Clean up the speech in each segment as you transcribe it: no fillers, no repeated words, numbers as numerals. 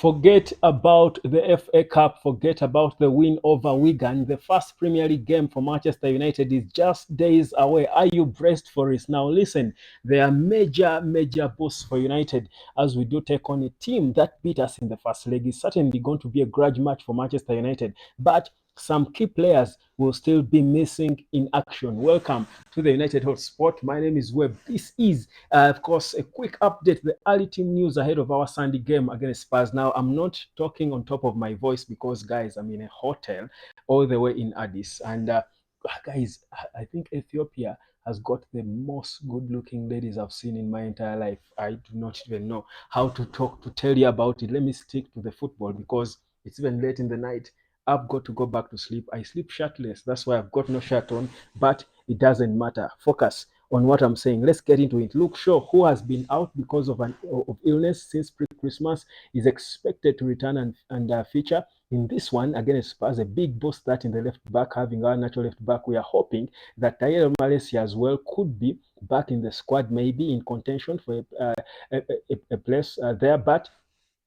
Forget about the FA Cup, forget about the win over Wigan. The first Premier League game for Manchester United is just days away. Are you braced for it? Now, listen, there are major boosts for United as we do take on a team that beat us in the first leg. It's certainly going to be a grudge match for Manchester United, but some key players will still be missing in action. Welcome to the United Hotspot. My name is Webb. This is, of course, a quick update, the early team news ahead of our Sunday game against Spurs. Now, I'm not talking on top of my voice because, guys, I'm in a hotel all the way in Addis. And, guys, I think Ethiopia has got the most good-looking ladies I've seen in my entire life. I do not even know how to talk to tell you about it. Let me stick to the football because it's even late in the night. I've got to go back to sleep. I sleep shirtless. That's why I've got no shirt on, but it doesn't matter. Focus on what I'm saying. Let's get into it. Luke Shaw, who has been out because of illness since pre-Christmas, is expected to return and feature in this one against Spurs. A big boost that in the left back, having our natural left back. We are hoping that Tyrell Malaysia as well could be back in the squad, maybe in contention for a place there, but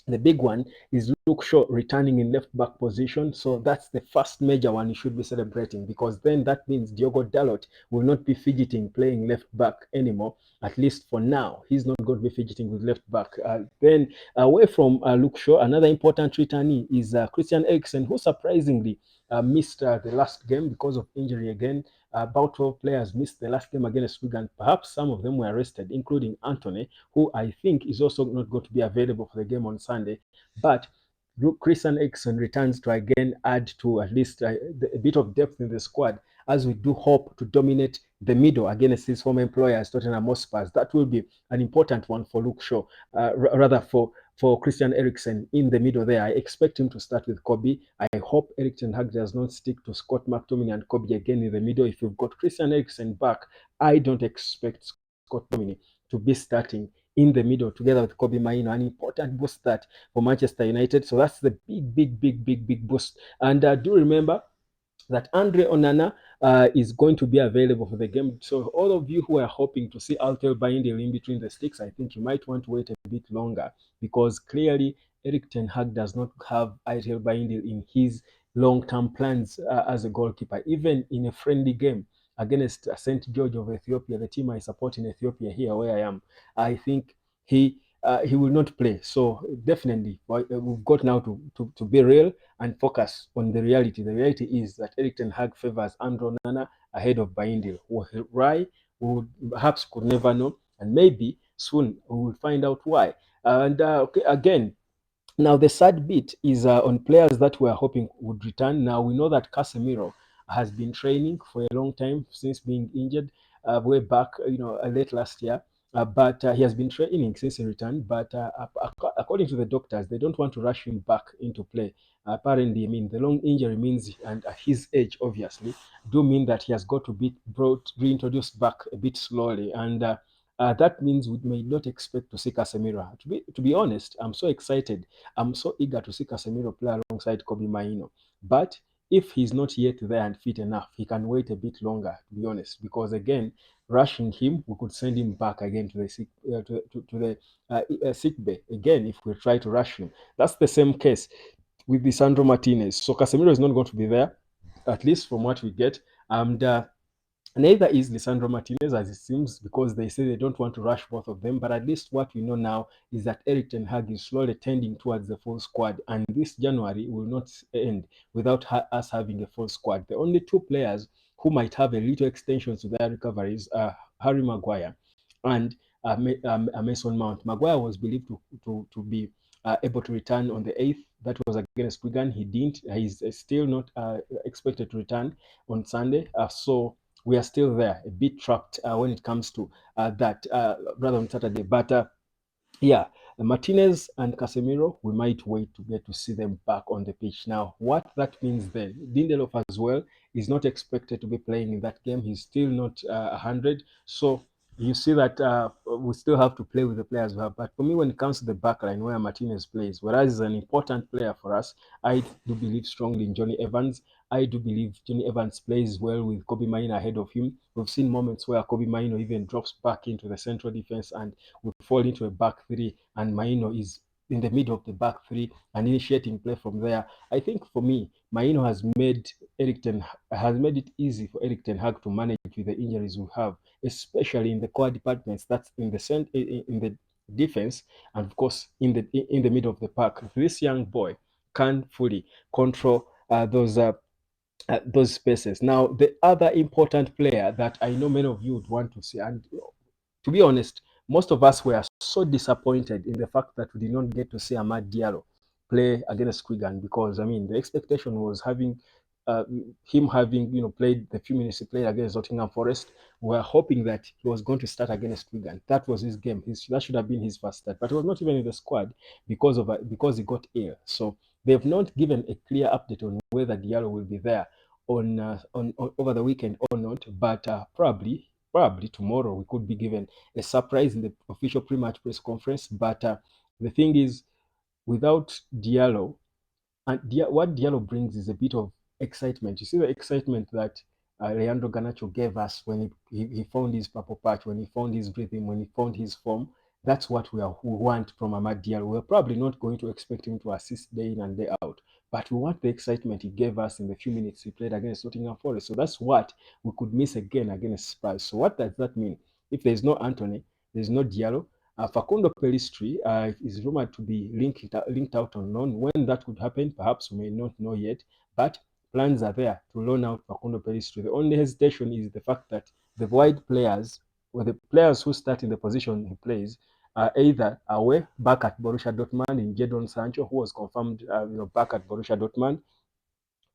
the big one is Luke Shaw returning in left back position. So that's the first major one you should be celebrating because then that means Diogo Dalot will not be fidgeting playing left back anymore. At least for now, he's not going to be fidgeting with left back. Then away from Luke Shaw, another important returnee is Christian Eriksen, who surprisingly missed the last game because of injury again. About 12 players missed the last game against Wigan. Perhaps some of them were rested, including Anthony, who I think is also not going to be available for the game on Sunday. But Christian Eriksen returns to again add to at least a bit of depth in the squad as we do hope to dominate the middle against his former employers, Tottenham Hotspur. That will be an important one for Luke Shaw, rather for Christian Eriksen in the middle there. I expect him to start with Kobe. I hope Erik ten Hag does not stick to Scott McTominay and Kobe again in the middle. If you've got Christian Eriksen back, I don't expect Scott McTominay to be starting in the middle together with Kobe Maino, an important boost that for Manchester United. So that's the big boost. And do remember that Andre Onana is going to be available for the game. So all of you who are hoping to see Altel Bayindil in between the sticks, I think you might want to wait a bit longer because clearly Erik ten Hag does not have Altel Bayindil in his long-term plans as a goalkeeper, even in a friendly game against St. George of Ethiopia, the team I support in Ethiopia here where I am. I think he will not play. So definitely, we've got now to be real and focus on the reality. The reality is that Erik ten Hag favors Andro Nana ahead of Baindil. Why? We would, perhaps could never know, and maybe soon we will find out why. And okay, again, now, the sad bit is on players that we're hoping would return. Now, we know that Casemiro has been training for a long time since being injured way back, late last year. But he has been training since he returned. But according to the doctors, they don't want to rush him back into play. Apparently, I mean, the long injury means, and at his age, obviously, do mean that he has got to be reintroduced back a bit slowly. And that means we may not expect to see Casemiro. To be honest, I'm so excited. I'm so eager to see Casemiro play alongside Kobe Maino. But if he's not yet there and fit enough, he can wait a bit longer, to be honest. Because again, rushing him, we could send him back again to the sick bay. Again, if we try to rush him. That's the same case with Lisandro Martinez. So Casemiro is not going to be there, at least from what we get. And neither is Lisandro Martinez, as it seems, because they say they don't want to rush both of them. But at least what we know now is that Erik ten Hag is slowly tending towards the full squad. And this January will not end without us having a full squad. The only two players who might have a little extension to their recoveries are Harry Maguire and Mason Mount. Maguire was believed to be able to return on the 8th. That was against Wigan. He didn't. He's still not expected to return on Sunday. So we are still there, a bit trapped when it comes to that, rather on Saturday. But yeah, Martinez and Casemiro, we might wait to get to see them back on the pitch. Now, what that means then, Lindelof as well is not expected to be playing in that game. He's still not 100. So you see that we still have to play with the players we have. But for me, when it comes to the back line where Martinez plays, whereas he's an important player for us, I do believe strongly in Johnny Evans. I do believe Johnny Evans plays well with Kobe Maino ahead of him. We've seen moments where Kobe Maino even drops back into the central defense and we fall into a back three, and Maino is in the middle of the back three and initiating play from there. I think for me, Maino has made it easy for Eric Ten Hag to manage with the injuries we have, especially in the core departments. That's in the in the defense, and of course in the middle of the park. This young boy can fully control those spaces. Now, the other important player that I know many of you would want to see, and to be honest, most of us were so disappointed in the fact that we did not get to see Amad Diallo play against Wigan, because I mean the expectation was having uh, him having played the few minutes he played against Nottingham Forest. We were hoping that he was going to start against Wigan. That was his game. That should have been his first start, but he was not even in the squad because he got ill. So they've not given a clear update on whether Diallo will be there on over the weekend or not. But probably tomorrow we could be given a surprise in the official pre-match press conference. But the thing is, without Diallo, and what Diallo brings is a bit of excitement. You see the excitement that Leandro Garnacho gave us when he found his purple patch, when he found his rhythm, when he found his form. That's what we want from Amad Diallo. We're probably not going to expect him to assist day in and day out, but we want the excitement he gave us in the few minutes he played against Nottingham Forest. So that's what we could miss again against Spurs. So what does that mean? If there's no Anthony, there's no Diallo, Facundo Pellistri is rumored to be linked out on loan. When that could happen, perhaps we may not know yet, but plans are there to loan out Facundo Pellistri. The only hesitation is the fact that the wide players, or the players who start in the position he plays, are either away back at Borussia Dortmund in Jadon Sancho, who was confirmed back at Borussia Dortmund,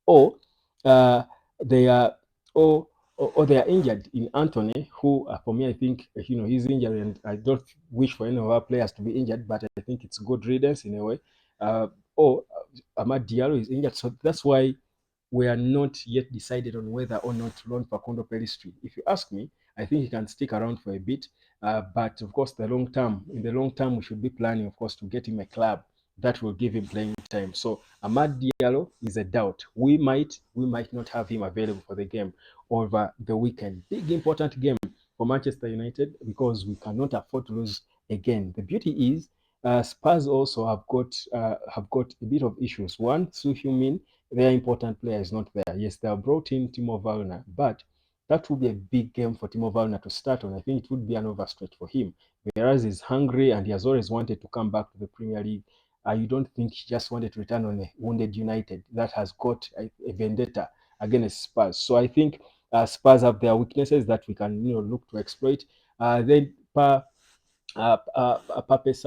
or uh, they are or they are injured in Anthony, who for me I think he's injured, and I don't wish for any of our players to be injured, but I think it's good riddance in a way. Or Amad Diallo is injured, so that's why we are not yet decided on whether or not to loan Facundo Pellistri. If you ask me, I think he can stick around for a bit, but of course, in the long term, we should be planning, of course, to get him a club that will give him playing time. So Amad Diallo is a doubt. We might not have him available for the game over the weekend. Big important game for Manchester United, because we cannot afford to lose again. The beauty is Spurs also have got a bit of issues. One, Su Heung-min, their important player, is not there. Yes, they have brought in Timo Werner, but that would be a big game for Timo Werner to start on. I think it would be an overstretch for him, whereas he's hungry and he has always wanted to come back to the Premier League. You don't think he just wanted to return on a wounded United that has got a vendetta against Spurs. So I think Spurs have their weaknesses that we can look to exploit. Then Papesa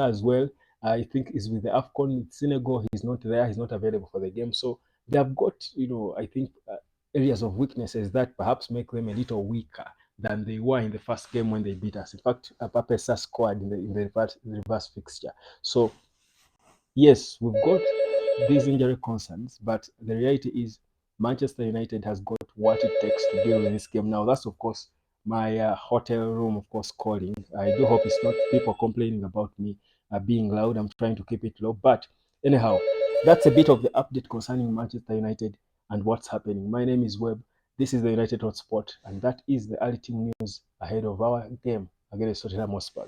as well, I think, is with the AFCON with Senegal. He's not there. He's not available for the game. So they have got, I think, areas of weaknesses that perhaps make them a little weaker than they were in the first game when they beat us. In fact, Papesa scored in the reverse fixture. So yes, we've got these injury concerns, but the reality is Manchester United has got what it takes to deal with this game. Now, that's of course my hotel room, of course, calling. I do hope it's not people complaining about me being loud. I'm trying to keep it low. But anyhow, that's a bit of the update concerning Manchester United and what's happening. My name is Webb. This is the United Hotspot, and that is the early team news ahead of our game against Tottenham Hotspur.